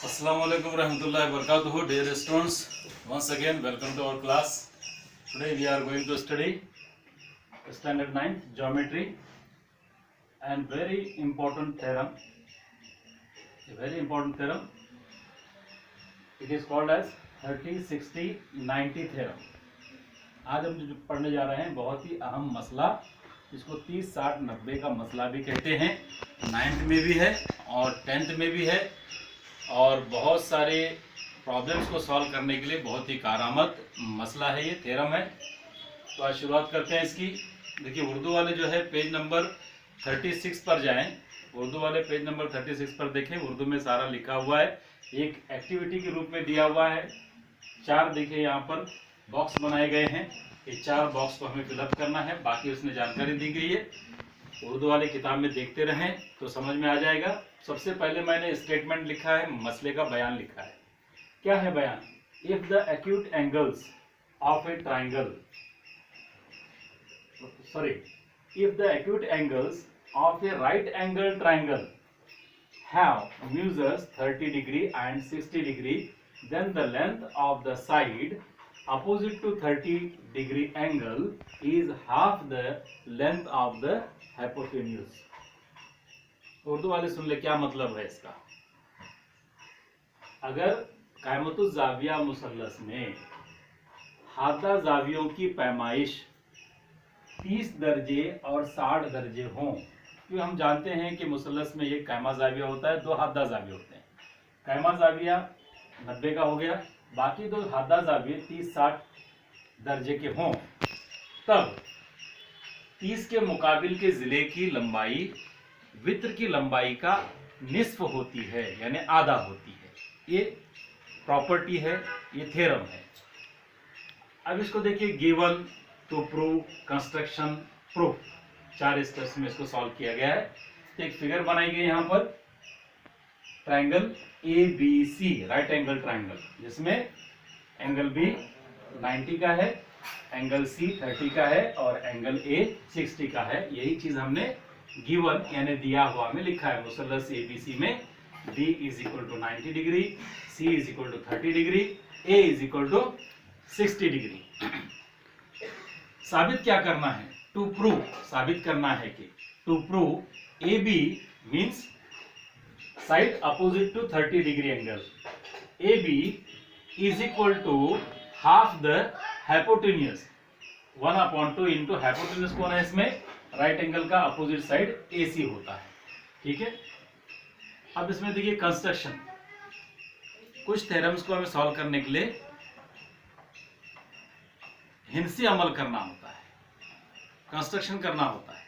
Assalamualaikum warahmatullahi wabarakatuh. Dear students, once again welcome to our class. Today we are going to study standard 9 geometry and very important theorem. A very important theorem. It is called as 30, 60, 90 theorem. आज हम जो पढ़ने जा रहे हैं बहुत ही अहम मसला, इसको 30, 60, 90 का मसला भी कहते हैं। 9th में भी है और 10th में भी है और बहुत सारे प्रॉब्लम्स को सॉल्व करने के लिए बहुत ही कारआमद मसला है, ये थ्योरम है। तो आज शुरुआत करते हैं इसकी। देखिए उर्दू वाले जो है पेज नंबर 36 पर जाएं। उर्दू वाले पेज नंबर 36 पर देखें, उर्दू में सारा लिखा हुआ है, एक एक्टिविटी के रूप में दिया हुआ है। 4 देखिए यहाँ पर बॉक्स बनाए गए हैं, ये 4 बॉक्स को हमें फिलअप करना है, बाकी उसमें जानकारी दी गई है। उर्दू वाले किताब में देखते रहें तो समझ में आ जाएगा। सबसे पहले मैंने स्टेटमेंट लिखा है, मसले का बयान लिखा है। क्या है बयान? If the acute angles of a triangle, if the acute angles of a right angle triangle have measures 30 degree and 60 degree, then the length of the side opposite to 30 degree angle is half the length of the hypotenuse. Urdu वाले सुन ले, क्या मतलब है इसका। अगर कायमतुज जाविया मुसल्लस में हादा जावियों की पैमाइश 30 दर्जे और 60 दर्जे हों, क्योंकि हम जानते हैं कि मुसल्लस में एक कायमा जाविया होता है, 2 हादा जाविया होते हैं। कायमा जाविया 90 का हो गया, बाकी 2 हादा जाविये 30-60 दर्जे के हों, तब 30 के मुकाबिल के जिले की लंबाई वित्र की लंबाई का निस्फ होती है, यानी आधा होती है। ये प्रॉपर्टी है, ये थ्योरम है। अब इसको देखिए, given, to prove, construction, proof, 4 steps में इसको सॉल्व किया गया है। तो एक फिगर बनाई गई यहाँ पर, triangle ABC, right angle triangle, जिसमें एंगल B 90 का है, एंगल C 30 का है और एंगल A 60 का है। यही चीज हमने गिवन यानी दिया हुआ में लिखा है। मुसल्लस ABC में B = 90 degree, C = 30 degree, A = 60 degree. साबित क्या करना है? टू प्रूव, साबित करना है कि to prove AB means side opposite to 30 degree angle, AB = half the hypotenuse, 1/2 into hypotenuse कौन है इसमें? राइट एंगल का अपोजिट साइड AC होता है। ठीक है। अब इसमें देखिए कंस्ट्रक्शन, कुछ थ्योरम्स को हमें सॉल्व करने के लिए हिंसी अमल करना होता है, कंस्ट्रक्शन करना होता है।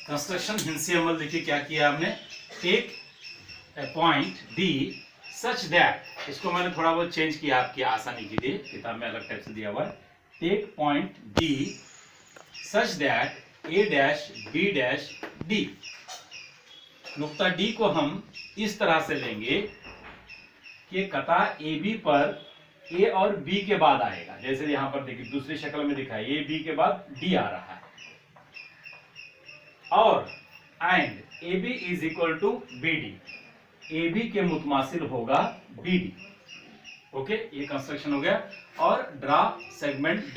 कंस्ट्रक्शन हिंसी अमल देखिए क्या किया हमने। Take a point D such that, इसको मैंने थोड़ा बहुत चेंज किया आपकी आसानी के लिए, किताब में अलग टाइप से दिया हुआ है। Take point D such that A', B' D, नुक्ता D को हम इस तरह से लेंगे कि कता AB पर A और B के बाद आएगा। जैसे यहां पर देखिए दूसरी शक्ल में दिखा है, A B के बाद D आ रहा है, और एंड AB = BD, AB के मुतमासिल होगा BD। ओके, ये कंस्ट्रक्शन हो गया। और ड्रा सेगमेंट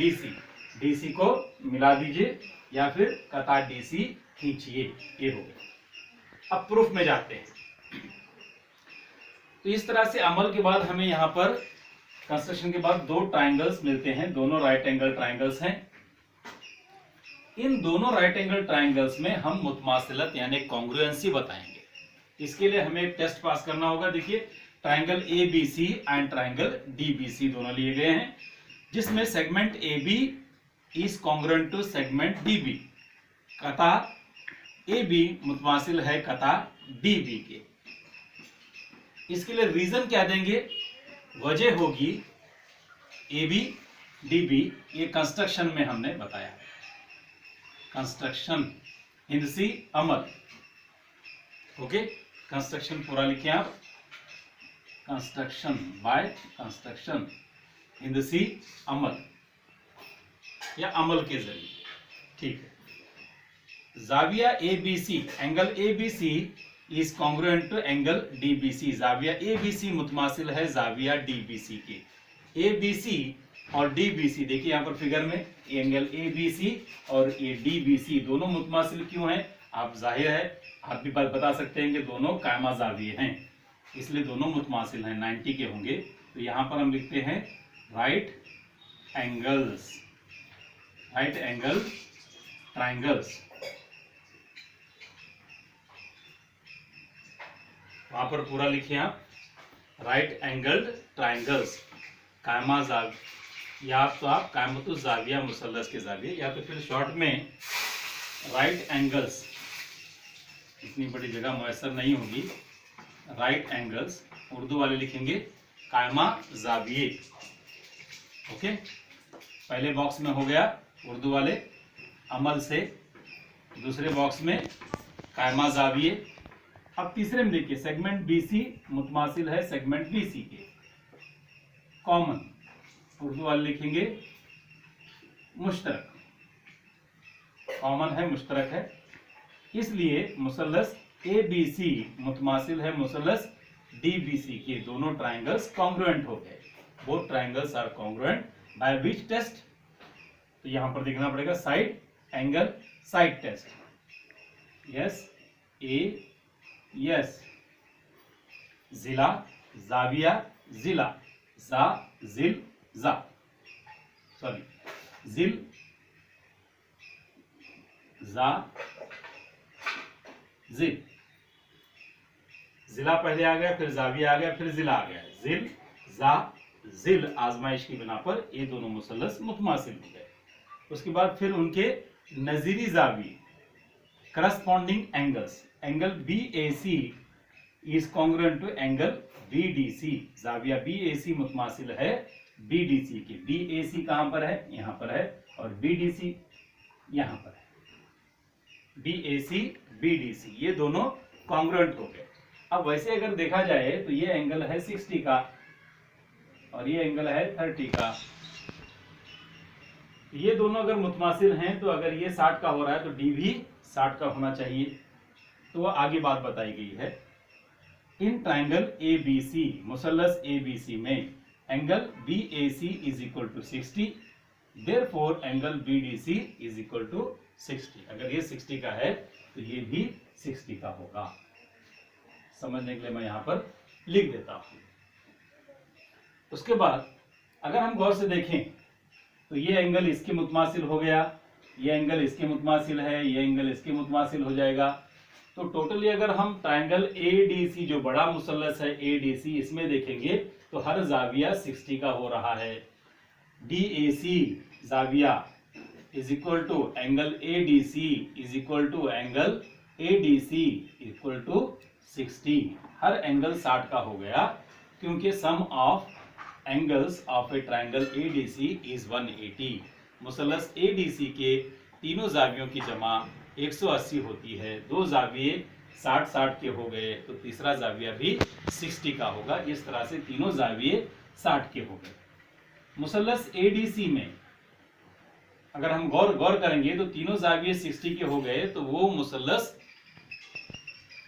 DC को मिला दीजिए या फिर कता DC खींचिए, ये हो गया। अब प्रूफ में जाते हैं। तो इस तरह से अमल के बाद हमें यहाँ पर कंस्ट्रक्शन के बाद 2 ट्राइंगल्स मिलते हैं, दोनों राइट एंगल ट्राइंगल्स हैं। इन दोनों राइट एंगल ट्राइंगल्स में हम मुतमासिलत यानी कॉन्ग्रुएंसी बताएंगे। इसके लिए हमें एक टेस्ट पास करना होगा। देखिए triangle ABC and triangle DBC दोनों लिए गए हैं, जिसमें segment AB is congruent to segment DB, कता AB मुतमासिल है कता DB के। इसके लिए रीजन क्या देंगे? वजह होगी AB DB, ये कंस्ट्रक्शन में हमने बताया, कंस्ट्रक्शन हिंदसी अमल। ओके, कंस्ट्रक्शन पूरा लिखें आप, कंस्ट्रक्शन बाय कंस्ट्रक्शन हिंदसी अमल या अमल के जरिए। ठीक है, जाविया ABC, angle ABC is congruent to angle DBC। जाविया ABC मुतमासिल है जाविया DBC के। ABC और DBC देखिए यहाँ पर फिगर में, एंगल ABC और ये DBC दोनों मुतमासिल क्यों हैं? आप जाहिर है आप भी बात बता सकते हैं कि दोनों कायमा जाविये हैं, इसलिए दोनों मुतमासिल हैं, 90 के होंगे। तो यहाँ पर हम लिखते हैं right angles, right angle triangles. वहां पर पूरा लिखिए आप, राइट एंगल्ड ट्राइंगल्स, कायमा जाविया, या तो आप कायमतु जाविया मुसल्लस के जाविये, या तो फिर शॉर्ट में राइट एंगल्स। इतनी बड़ी जगह मुयसर नहीं होगी। राइट एंगल्स उर्दू वाले लिखेंगे कायमा जाविये। ओके, पहले बॉक्स में हो गया उर्दू वाले अमल से, दूसरे बॉक्स में कायमा जाविये। अब तीसरे में देखिए सेगमेंट BC मुतमासिल है सेगमेंट BC के। कॉमन उर्दू वाले लिखेंगे मुश्तरक, कॉमन है मुश्तरक है, इसलिए मुसल्लस ABC मुतमासिल है मुसल्लस DBC के। दोनों ट्राइंगल्स कॉन्ग्रुएंट हो गए। Both triangles are congruent by which test? तो यहां पर देखना पड़ेगा side angle side test. Yes A yes, जिला जाविया जिला, जा जिल जा, सॉरी जिल जा जिल, जिला पहले आ गया, फिर जाविया आ गया, फिर जिला आ गया, जिल जा जिल। आजमाइश की बिना पर ये दोनों मुसल्लस मुतमासिल हो गए। उसके बाद फिर उनके नजीरी जाविये, corresponding angles, angle BAC is congruent to angle BDC। जाविया BAC मुतमासिल है BDC के। BAC कहां पर है? यहां पर है, और BDC यहां पर है। BAC BDC ये दोनों कॉन्ग्रुएंट हो गए। अब वैसे अगर देखा जाए तो ये एंगल है 60 का और ये एंगल है 30 का। ये दोनों अगर मुतमासिल हैं तो अगर ये 60 का हो रहा है तो D भी 60 का होना चाहिए। तो आगे बात बताई गई है, इन ट्राइंगल ABC मुसल्लस ABC में angle BAC is equal to 60, therefore angle BDC is equal to 60। अगर ये 60 का है तो ये भी 60 का होगा। समझने के लिए मैं यहां पर लिख देता हूं। उसके बाद अगर हम गौर से देखें तो ये एंगल इसके मुतमासिल हो गया, ये एंगल इसके मुतमासिल है, ये एंगल इसके मुतमासिल हो जाएगा। तो टोटली अगर हम ट्राइंगल ADC जो बड़ा मुसल्लस है ADC, इसमें देखेंगे तो हर जाविया 60 का हो रहा है। DAC जाविया is equal to angle ADC is equal to angle ADC equal to 60। हर एंगल 60 का हो गया क्योंकि sum of angles of a triangle ADC is 180। मुसल्लस ADC के तीनों जावियों की जमा 180 होती है। दो जाविये 60-60 के हो गए तो तीसरा जाविया भी 60 का होगा। इस तरह से तीनों जाविये 60 के हो गए। मुसल्लस ADC में अगर हम गौर करेंगे तो तीनों जाविये 60 के हो गए तो वो मुसल्लस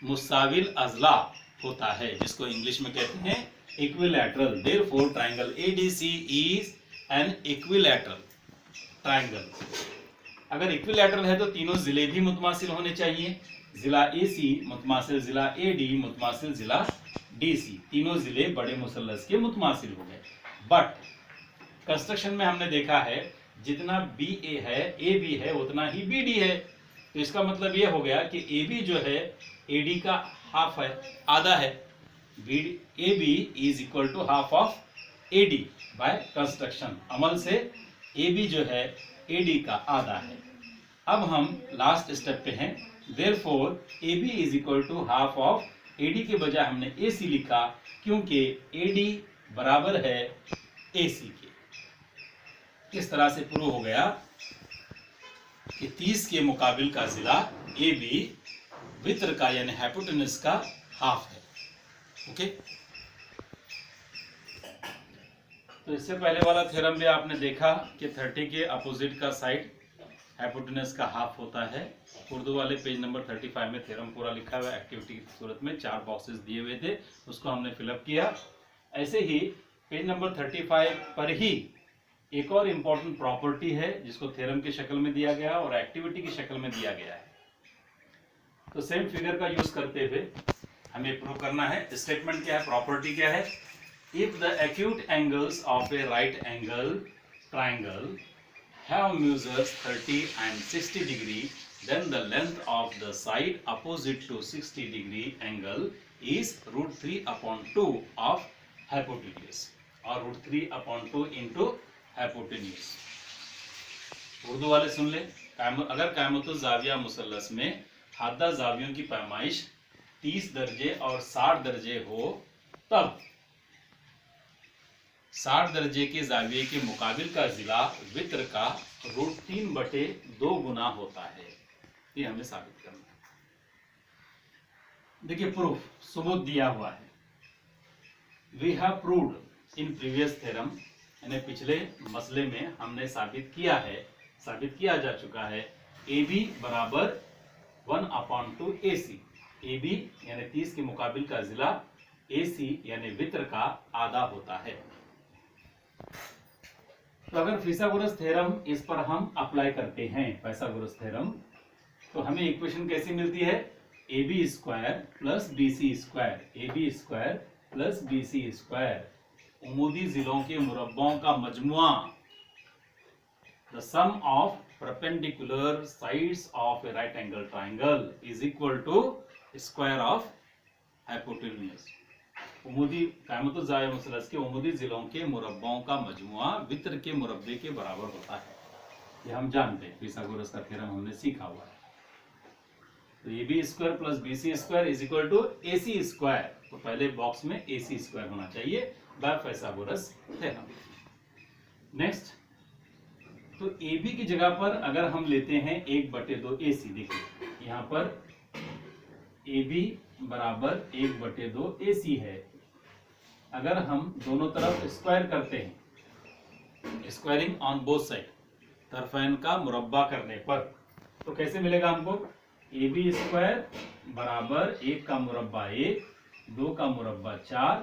मुसाविल अजला होता है, जिसको इंग्लिश में कहते हैं equilateral. Therefore triangle ADC is an equilateral triangle. अगर इक्विलैटरल है तो तीनों जिले भी मुतमासिल होने चाहिए। जिला AC मुतमासिल जिला AD मुतमासिल जिला DC, तीनों जिले बड़े मुसल्लस के मुतमासिल हो गए। बट कंस्ट्रक्शन में हमने देखा है जितना BA है AB है उतना ही BD है। तो इसका मतलब यह हो गया कि AB जो है AD का हाफ है, आधा है। AB is equal to half of AD by construction. अमल से AB जो है AD का आधा है। अब हम लास्ट स्टेप पे हैं। Therefore AB is equal to half of AD के बजाय हमने AC लिखा क्योंकि AD बराबर है AC के। इस तरह से प्रूव हो गया कि 30 के मुकाबिल का जिला AB वित्र का यानी हाइपोटेनस का हाफ है। ओके, तो इससे पहले वाला थ्योरम भी आपने देखा कि 30 के अपोजिट का साइड हाइपोटेन्यूज का हाफ होता है। उर्दू वाले पेज नंबर 35 में थ्योरम पूरा लिखा हुआ है, एक्टिविटी की सूरत में 4 बॉक्सेस दिए हुए थे, उसको हमने फिलअप किया। ऐसे ही पेज नंबर 35 पर ही एक और इम्पोर्टेंट प्रॉपर्टी है जिसको थ्योरम की शक्ल में दिया गया और एक्टिविटी की शक्ल में दिया गया है। तो सेम फिगर का यूज करते हुए हमें प्रूव करना है। स्टेटमेंट क्या है, प्रॉपर्टी क्या है? If the acute angles of a right angle triangle have measures 30 and 60 degree, then the length of the side opposite to 60 degree angle is √3/2 of hypotenuse or √3/2 into hypotenuse। Urdu वाले सुन ले, अगर कायमतुल जाविया मुसल्लस में हादा जावियों की पैमाइश 30 दर्जे और 60 दर्जे हो, तब 60 दर्जे के जाविये के मुकाबिल का जिला वित्र का √3/2 गुना होता है। ये हमें साबित करना है। देखिए प्रूफ, सबूत दिया हुआ है। We have proved in previous theorem, यानी पिछले मसले में हमने साबित किया जा चुका है AB बराबर 1/2 AC। AB यानी 30 के मुकाबिल का जिला AC यानी वित्र का आधा होता है। तो अगर फिसागोरस थ्योरम इस पर हम अप्लाई करते हैं, फिसागोरस थ्योरम, तो हमें इक्वेशन कैसी मिलती है? AB square plus BC square, AB square plus BC square उमूदी जिलों के मुरब्बों का मजमुआ, the sum of perpendicular sides of a right angle triangle is equal to square of hypotenuse. उमूदी कायमतुल जाविया मुसल्लस के उमूदी जिलों के मुरब्बों का मजमुआ वित्र के मुरब्बे के बराबर होता है। ये हम जानते हैं, फिसागोरस का थ्योरम हमने सीखा हुआ है। तो AB square plus BC square is equal to AC square, तो पहले बॉक्स में AC स्क्वायर होना चाहिए बाय फिसागोरस थ्योरम। नेक्स्ट, तो AB की जगह पर अगर हम लेते हैं 1/2 AC, देखिए यहाँ पर AB बराबर 1/2 AC है। अगर हम दोनों तरफ स्क्वायर करते हैं, स्क्वायरिंग ऑन बोथ साइड, तरफैन का मुरब्बा करने पर, तो कैसे मिलेगा हमको? AB स्क्वायर बराबर 1 का मुरब्बा 1, 2 का मुरब्बा 4,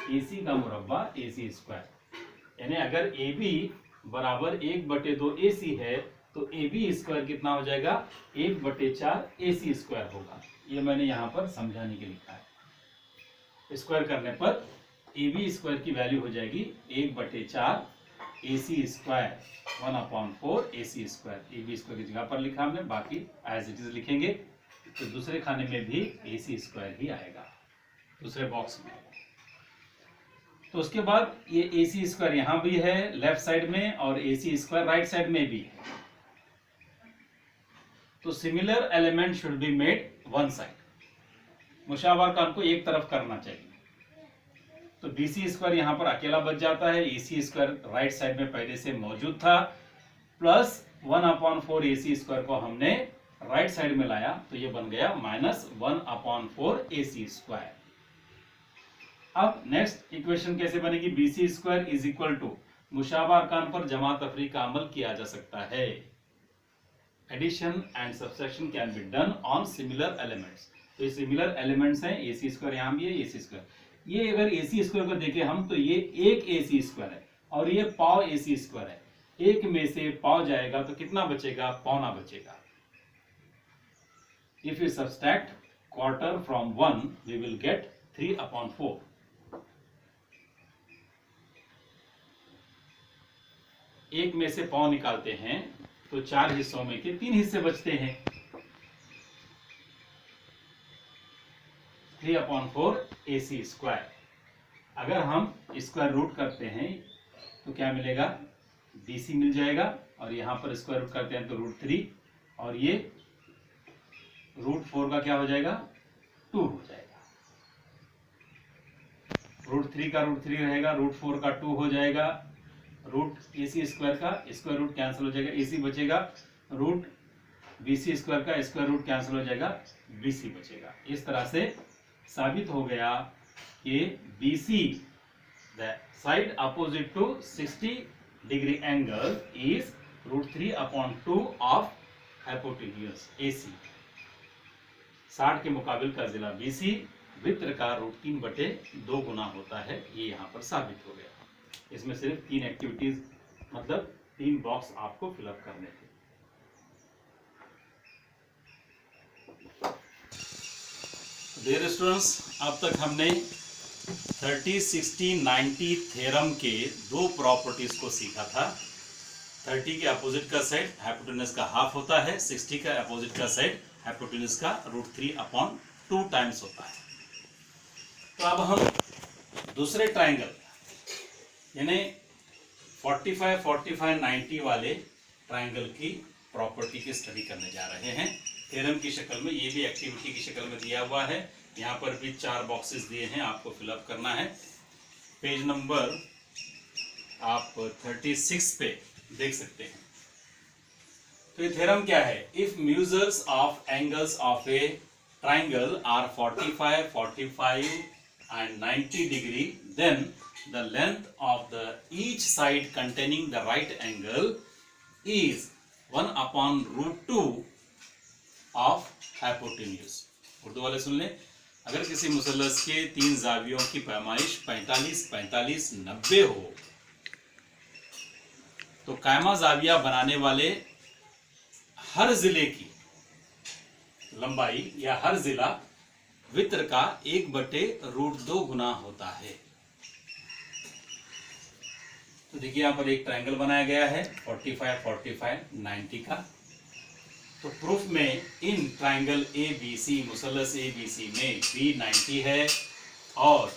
AC का मुरब्बा AC स्क्वायर। यानी अगर AB बराबर 1/2 AC है तो AB स्क्वायर कितना हो जाएगा? 1/4 AC स्क्वायर होगा। ये मैंने यहाँ पर समझाने के लिए लिखा है। स्क्वायर करने पर AB स्क्वायर की वैल्यू हो जाएगी 1/4 AC square 1/4 AC square. AB square की जगह पर लिखा हमने, बाकी एज इट इज लिखेंगे। तो दूसरे खाने में भी AC स्क्वायर ही आएगा, दूसरे बॉक्स में। तो उसके बाद ये AC स्क्वायर यहाँ भी है लेफ्ट साइड में और AC स्क्वायर राइट साइड में भी है। तो similar element should be made one side, मुशावर का को एक तरफ करना चाहिए। तो BC स्क्वायर यहाँ पर अकेला बच जाता है, AC स्क्वायर राइट साइड में पहले से मौजूद था, प्लस 1/4 AC स्क्वायर को हमने राइट साइड में लाया, तो ये बन गया -1/4 AC स्क्वायर। अब नेक्स्ट इक्वेशन कैसे बनेगी? BC square is equal to, मुशाबा अरकान पर जमा तफरी का अमल किया जा सकता है। Addition and subtraction can be done on similar elements. तो ये सिमिलर एलिमेंट्स हैं, AC स्क्वायर यहाँ भी है, AC स्क्वायर। ये अगर AC स्क्वायर को देखें हम, तो ये एक AC स्क्वायर है और ये पाव AC स्क्वायर है। एक में से पाव जाएगा तो कितना बचेगा? पौना बचेगा। If you subtract quarter from 1 we will get 3/4। एक में से पाव निकालते हैं तो 4 हिस्सों में के 3 हिस्से बचते हैं। 3/4 AC स्क्वायर। अगर हम स्क्वायर रूट करते हैं तो क्या मिलेगा? BC मिल जाएगा, और यहां पर स्क्वायर रूट करते हैं तो √3, और ये √4 का क्या हो जाएगा? 2 हो जाएगा। √3 का √3 रहेगा, √4 का 2 हो जाएगा, AC स्क्वायर का स्क्वायर रूट कैंसिल हो जाएगा, AC बचेगा, BC स्क्वायर का स्क्वायर रूट कैंसिल हो जाएगा, BC बचेगा। इस तरह से साबित हो गया कि BC the side opposite to 60 degree angle is √3/2 of hypotenuse AC। 60 के मुकाबिल का जिला BC वृत्त का √3/2 गुना होता है। ये यहाँ पर साबित हो गया। इसमें सिर्फ 3 एक्टिविटीज मतलब 3 बॉक्स आपको फिलअप करने थे। डियर स्टूडेंट्स, अब तक हमने 30, 60, 90 थ्योरम के 2 प्रॉपर्टीज को सीखा था। 30 के अपोजिट का साइड हाइपोटेन्यूज का हाफ होता है, 60 का अपोजिट का साइड हाइपोटेन्यूज का √3/2 टाइम्स होता है। तो अब हम दूसरे ट्राइंगल यानी 45, 45, 90 वाले ट्राइंगल की प्रॉपर्टी की स्टडी करने जा रहे हैं थ्योरम की शक्ल में। ये भी एक्टिविटी की शक्ल में दिया हुआ है। यहाँ पर भी 4 बॉक्सेस दिए हैं, आपको फिलअप करना है। पेज नंबर आप 36 पे देख सकते हैं। तो ये थ्योरम क्या है? If measures of angles of a triangle are 45, 45 and 90 degree, then the length of the each side containing the right angle is 1/√2 of hypotenuse। Urdu वाले सुन लें। अगर किसी मुसल्लस के 3 जावियों की पैमाइश 45, 45, 90 हो तो कायमा जाविया बनाने वाले हर जिले की लंबाई या हर जिला वृत्त का 1/√2 गुना होता है। तो देखिए यहाँ पर एक ट्रायंगल बनाया गया है 45, 45, 90 का। तो प्रूफ में इन ट्रायंगल ABC मुसल्लस ABC में B 90 है और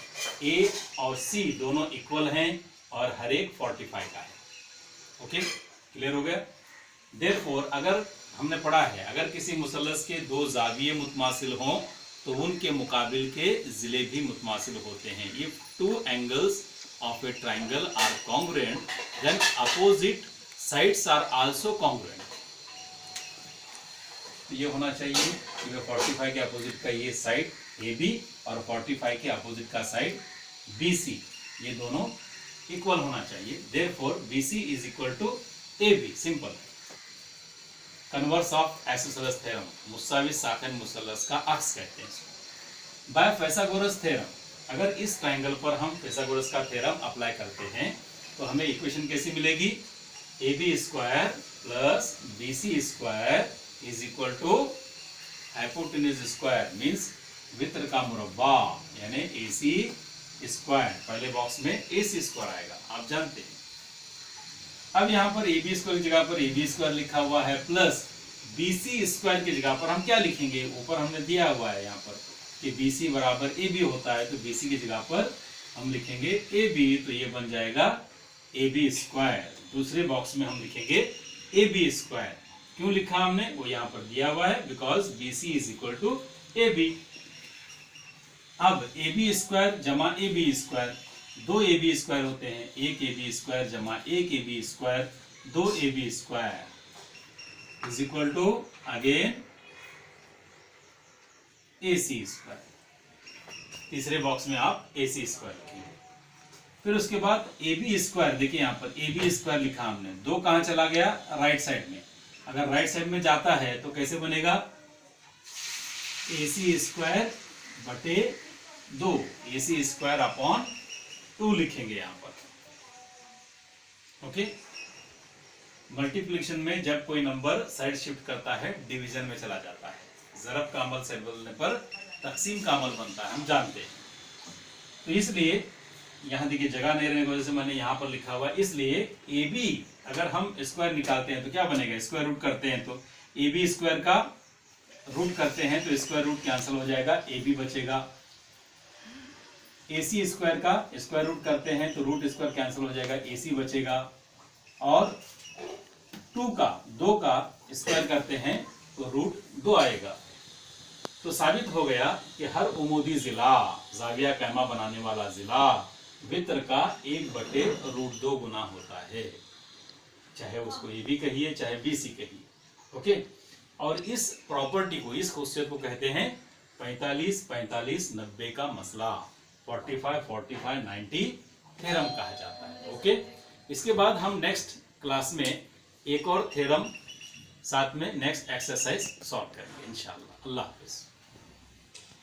A और C दोनों इक्वल हैं और हर एक 45 का है। ओके, क्लियर हो गया? देयरफॉर अगर हमने पढ़ा है अगर किसी मुसल्लस के 2 जाविये मुतमासिल हों तो उनके मुकाबिल के जिले भी मुतमासिल होते हैं। If 2 angles of a triangle are congruent then opposite sides are also congruent. ये होना चाहिए कि 45 के अपोजिट का ये साइड AB और 45 के अपोजिट का साइड BC ये दोनों इक्वल होना चाहिए। Therefore BC is equal to AB। Simple. Converse of isosceles theorem, मुस्सावी साखन मुसल्लस का अक्स कहते हैं इसको। बाय पाइथागोरस थ्योरम अगर इस ट्रायंगल पर हम पाइथागोरस का थ्योरम अप्लाई करते हैं तो हमें इक्वेशन कैसी मिलेगी? AB² plus BC² is equal to hypotenuse square means वृत्त का मुरब्बा यानी AC²। पहले बॉक्स में AC² आएगा, आप जानते हैं। अब यहाँ पर AB² की जगह पर AB² लिखा हुआ है प्लस BC² की जगह पर हम क्या लिखेंगे? ऊपर हमने दिया हुआ है यहाँ पर कि BC बराबर AB होता है, तो BC की जगह पर हम लिखेंगे AB, तो ये बन जाएगा AB²। दूसरे बॉक्स में हम लिखेंगे AB²। क्यों लिखा हमने? वो यहाँ पर दिया हुआ है because BC is equal to AB। अब AB² जमा AB², 2 AB² होते हैं, 1 AB² जमा 1 AB², 2 AB² is equal to again AC²। तीसरे बॉक्स में आप AC² लिखेंगे। फिर उसके बाद AB², देखिए यहाँ पर AB² लिखा हमने, 2 कहां चला गया? राइट साइड में। अगर राइट साइड में जाता है तो कैसे बनेगा? AC² बटे 2, AC²/2 लिखेंगे यहाँ पर। ओके, मल्टीप्लिकेशन में जब कोई नंबर साइड शिफ्ट करता है डिवीजन में चला जाता है। ज़रब का अमल से बोलने पर तकसीम का अमल बनता है, हम जानते हैं। तो इसलिए यहाँ देखिए जगह नहीं रहने की वजह से मैंने यहाँ पर लिखा हुआ, इसलिए AB अगर हम स्क्वायर निकालते हैं तो क्या बनेगा? स्क्वायर रूट करते हैं तो AB² का रूट करते हैं तो स्क्वायर रूट कैंसिल हो जाएगा, AB बचेगा। AC² का स्क्वायर रूट करते हैं तो रूट स्क्वायर कैंसिल हो जाएगा, AC बचेगा। और 2 का स्क्वायर करते हैं तो रूट 2 आएगा। तो साबित हो गया कि हर उमूदी जिला जाविया कैमा बनाने वाला जिला वृत्त का 1/√2 गुना होता है, चाहे उसको AB कहिए चाहे BC कहिए। ओके, और इस प्रॉपर्टी को, इस खूसियत को कहते हैं 45, 45, 90 का मसला, 45, 45, 90 थ्योरम कहा जाता है। ओके, इसके बाद हम नेक्स्ट क्लास में एक और थ्योरम साथ में नेक्स्ट एक्सरसाइज सॉल्व करेंगे इंशाल्लाह। अल्लाह हाफिज़।